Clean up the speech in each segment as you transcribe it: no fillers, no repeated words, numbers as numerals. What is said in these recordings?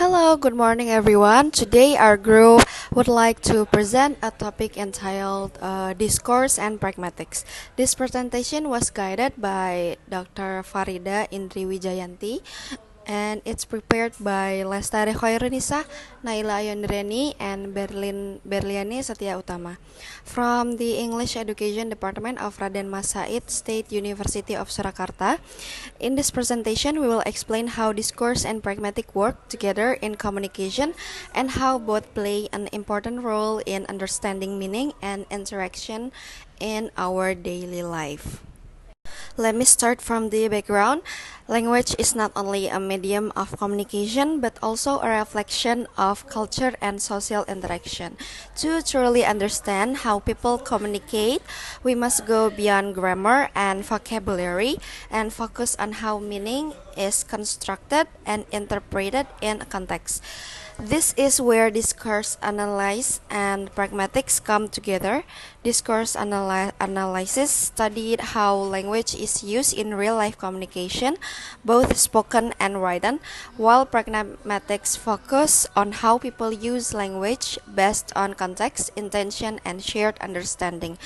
Hello, good morning everyone. Today our group would like to present a topic entitled Discourse and Pragmatics. This presentation was guided by Dr. Farida Indri Wijayanti and it's prepared by Lestari Khairunisa, Naila Ayondreni, and Berliani Setia Utama from the English Education Department of Raden Mas Said State University of Surakarta. In this presentation, we will explain how discourse and pragmatic work together in communication and how both play an important role in understanding meaning and interaction in our daily life. Let me start from the background. Language is not only a medium of communication but also a reflection of culture and social interaction. To truly understand how people communicate, we must go beyond grammar and vocabulary and focus on how meaning is constructed and interpreted in a context. This is where discourse analysis and pragmatics come together. Discourse analysis studied how language is used in real life communication, both spoken and written, while pragmatics focus on how people use language based on context, intention, and shared understanding.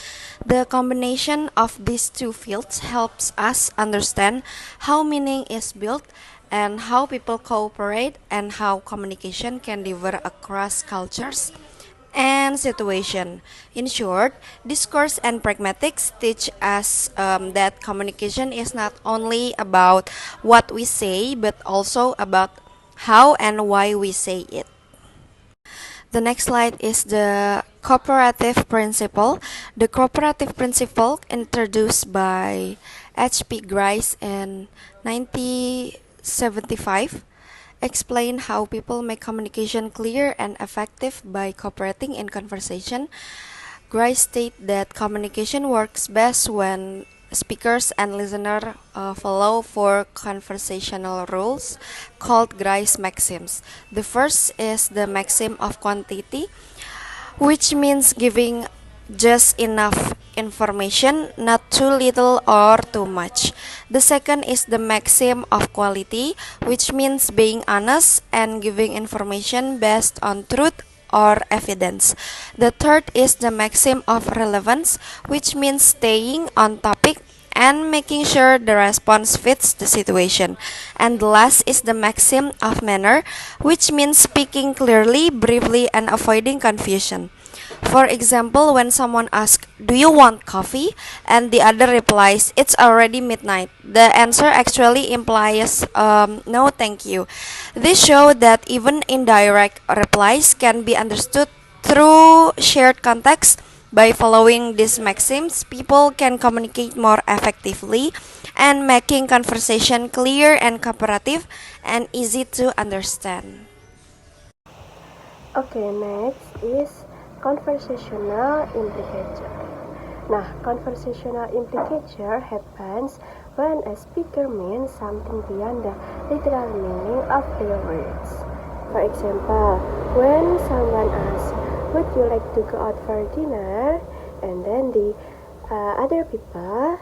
The combination of these two fields helps us understand how meaning is built and how people cooperate and how communication can differ across cultures and situation. In short, discourse and pragmatics teach us that communication is not only about what we say but also about how and why we say it. The next slide is the cooperative principle. The cooperative principle introduced by H.P. Grice in 1975 explain how people make communication clear and effective by cooperating in conversation. Grice state that communication works best when speakers and listener follow four conversational rules called Grice maxims. The first is the maxim of quantity, which means giving just enough information, not too little or too much. The second is the maxim of quality, which means being honest and giving information based on truth or evidence. The third is the maxim of relevance, which means staying on topic and making sure the response fits the situation. And the last is the maxim of manner, which means speaking clearly, briefly, and avoiding confusion. For example, when someone asks, "Do you want coffee?" and the other replies, "It's already midnight," the answer actually implies, "No, thank you." This shows that even indirect replies can be understood through shared context. By following these maxims, people can communicate more effectively and making conversation clear and cooperative and easy to understand. Okay, next is conversational implicature. Nah, conversational implicature happens when a speaker means something beyond the literal meaning of their words. For example, when someone asks, "Would you like to go out for dinner?" and then the other people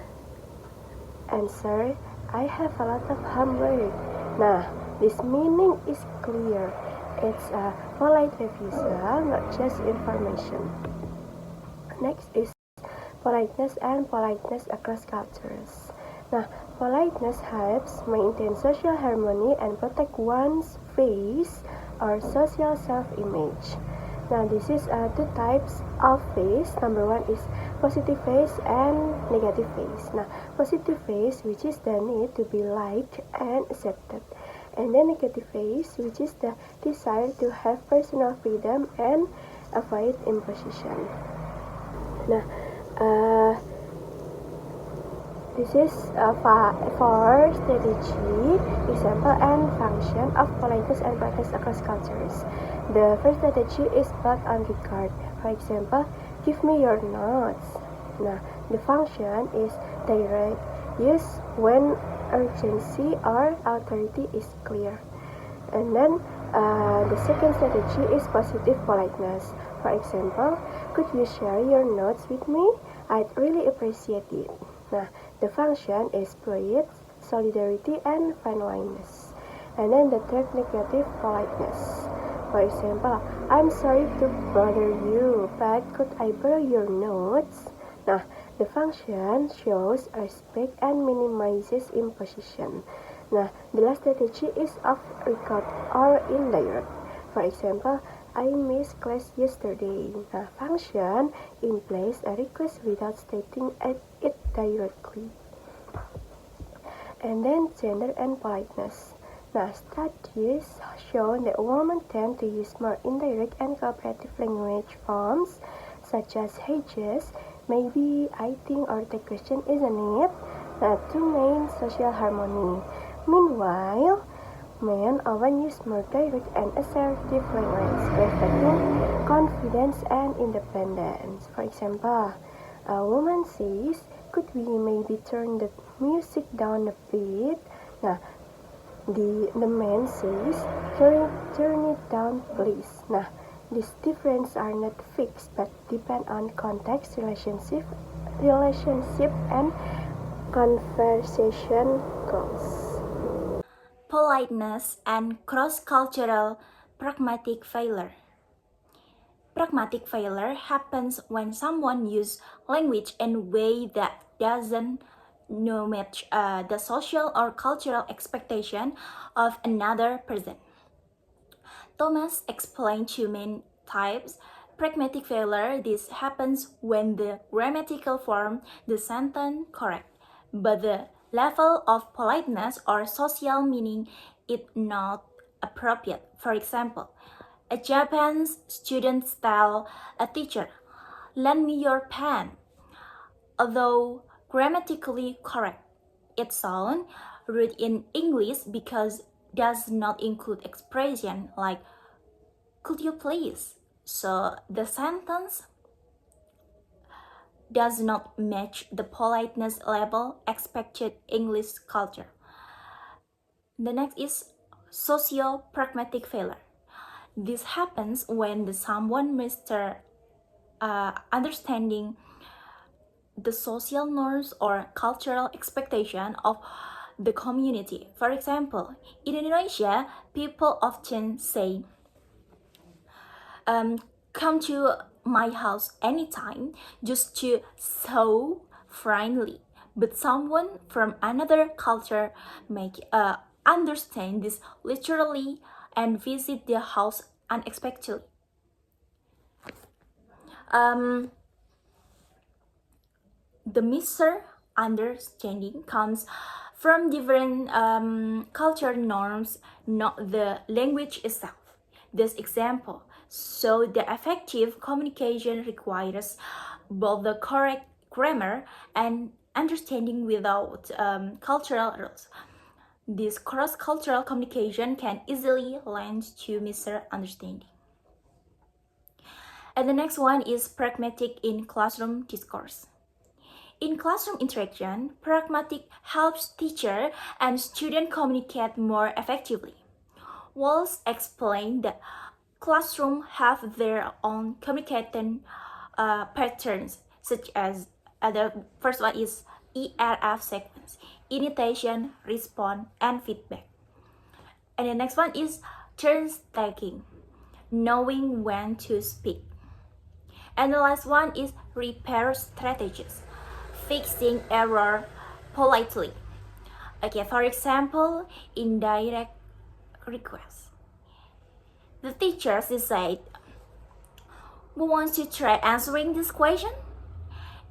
answer, "I have a lot of homework." Nah, this meaning is clear. It's a polite refusal, not just information. Next is politeness and politeness across cultures. Nah, politeness helps maintain social harmony and protect one's face or social self-image. Now, this is two types of face. Number one is positive face and negative face. Now, positive face, which is the need to be liked and accepted, and then negative face, which is the desire to have personal freedom and avoid imposition. Nah, this is for strategy, example, and function of politeness and politeness across cultures. The first strategy is built on regard. For example, "Give me your notes." Nah, the function is direct, used when urgency or authority is clear. And then the second strategy is positive politeness. For example, "Could you share your notes with me? I'd really appreciate it." Nah, the function is polite, solidarity, and friendliness. And then the third negative, politeness. For example, I'm sorry to bother you, but could I borrow your notes? Nah, the function shows respect and minimizes imposition. Nah, the last strategy is off record or indirect. For example, I missed class yesterday. Nah, function implies a request without stating it directly. And then gender and politeness. Now, studies show that women tend to use more indirect and cooperative language forms such as hey Jess, maybe, I think, or the question, isn't it? To maintain social harmony. Meanwhile, men often use more direct and assertive language, reflecting confidence and independence. For example, a woman says, could we maybe turn the music down a bit? Nah, the man says, turn it down please. Nah, these differences are not fixed but depend on context, relationship and conversation goals. Politeness and cross-cultural pragmatic failure. Pragmatic failure happens when someone uses language in a way that doesn't match the social or cultural expectation of another person. Thomas explained two main types. Pragmatic failure, this happens when the grammatical form the sentence correct, but the level of politeness or social meaning is not appropriate. For example, a Japanese student tells a teacher, lend me your pen. Although grammatically correct, it sounds rude in English because does not include expression like could you please? So the sentence does not match the politeness level expected English culture. The next is socio-pragmatic failure. This happens when someone understanding the social norms or cultural expectation of the community. For example, in Indonesia, people often say, come to my house anytime just to so friendly. But someone from another culture may understand this literally and visit their house unexpectedly. The misunderstanding comes from different cultural norms, not the language itself. This example, so the effective communication requires both the correct grammar and understanding without cultural rules. This cross-cultural communication can easily lead to misunderstanding. And the next one is pragmatic in classroom discourse. In classroom interaction, pragmatic helps teacher and student communicate more effectively. Walls explained that classrooms have their own communication patterns, such as the first one is ERF sequence: initiation, response, and feedback. And the next one is turns taking, knowing when to speak. And the last one is repair strategies, fixing error politely. Okay, for example, indirect request. The teacher said, who wants to try answering this question?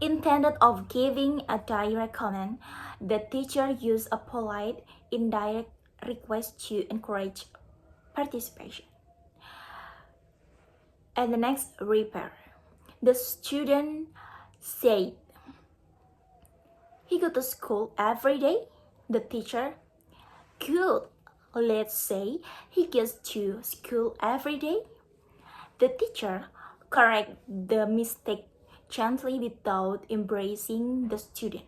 Intended of giving a direct comment, the teacher used a polite, indirect request to encourage participation. And the next, repair. The student said, he goes to school every day. The teacher, good. Let's say he goes to school every day. The teacher correct the mistake gently without embracing the student.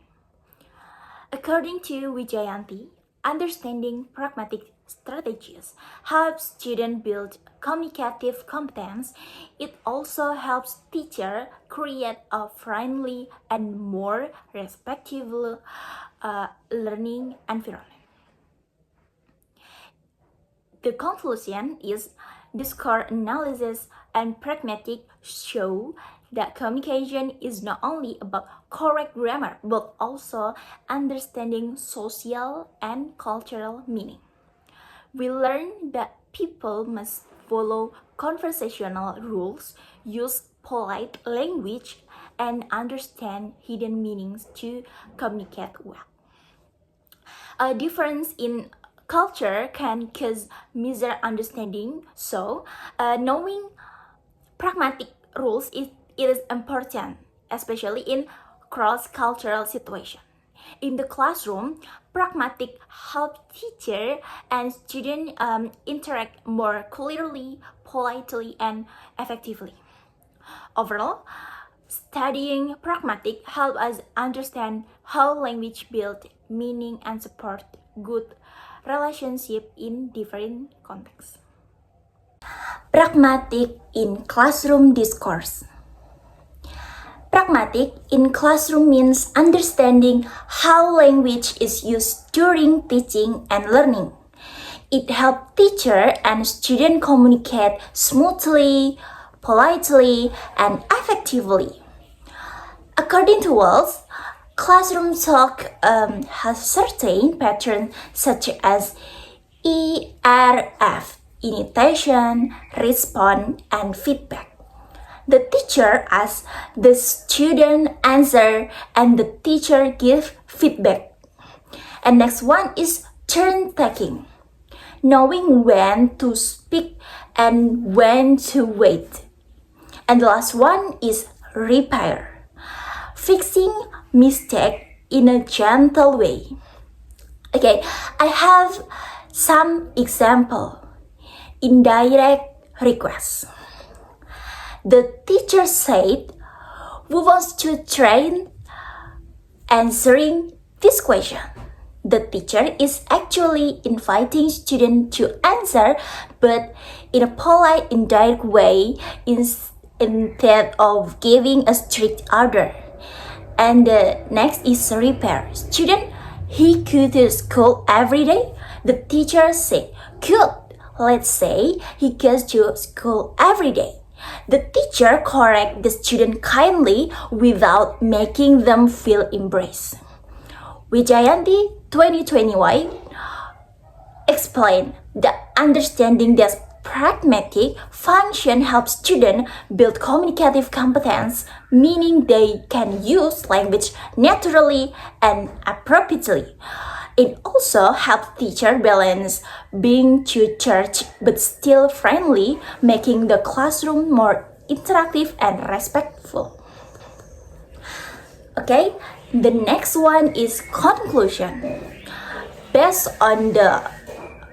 According to Wijayanti, understanding pragmatic strategies helps students build communicative competence. It also helps teachers create a friendly and more respectful learning environment. The conclusion is discourse analysis and pragmatic show that communication is not only about correct grammar but also understanding social and cultural meaning. We learn that people must follow conversational rules, use polite language, and understand hidden meanings to communicate well. A difference in culture can cause misunderstanding, so knowing pragmatic rules is important, especially in cross-cultural situations. In the classroom, pragmatic help teacher and student interact more clearly, politely, and effectively. Overall, studying pragmatic help us understand how language build meaning and support good relationship in different contexts. Pragmatic in classroom discourse. Pragmatic in classroom means understanding how language is used during teaching and learning. It helps teacher and student communicate smoothly, politely, and effectively. According to Wells, classroom talk has certain patterns such as ERF, initiation, response, and feedback. The teacher asks, the student answer, and the teacher gives feedback. And next one is turn taking, knowing when to speak and when to wait. And the last one is repair, fixing mistake in a gentle way. Okay, I have some example. Indirect requests. The teacher said, "Who wants to train answering this question?" The teacher is actually inviting students to answer, but in a polite, indirect way instead of giving a strict order. And the next is repair. Student, he go to school every day. The teacher said, "Good. Let's say he goes to school every day." The teacher correct the student kindly without making them feel embraced. Wijayanti 2021 explained that understanding that pragmatic function helps students build communicative competence, meaning they can use language naturally and appropriately. It also helps teachers balance being too church but still friendly, making the classroom more interactive and respectful. Okay, the next one is conclusion. Based on the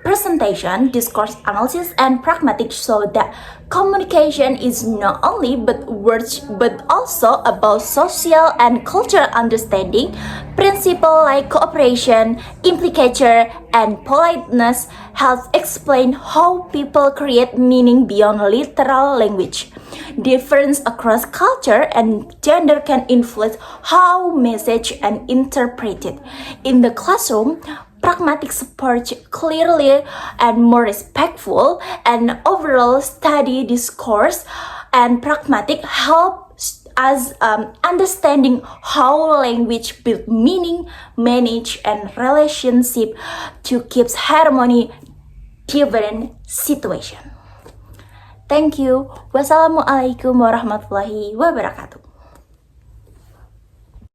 presentation, discourse analysis, and pragmatic show that communication is not only but words but also about social and cultural understanding. Principles like cooperation, implication, and politeness help explain how people create meaning beyond literal language. Difference across culture and gender can influence how message and interpreted. In the classroom, pragmatic support clearly and more respectful, and overall study discourse and pragmatic help us understanding how language build meaning, manage and relationship to keep harmony different situation. Thank you. Wassalamualaikum warahmatullahi wabarakatuh.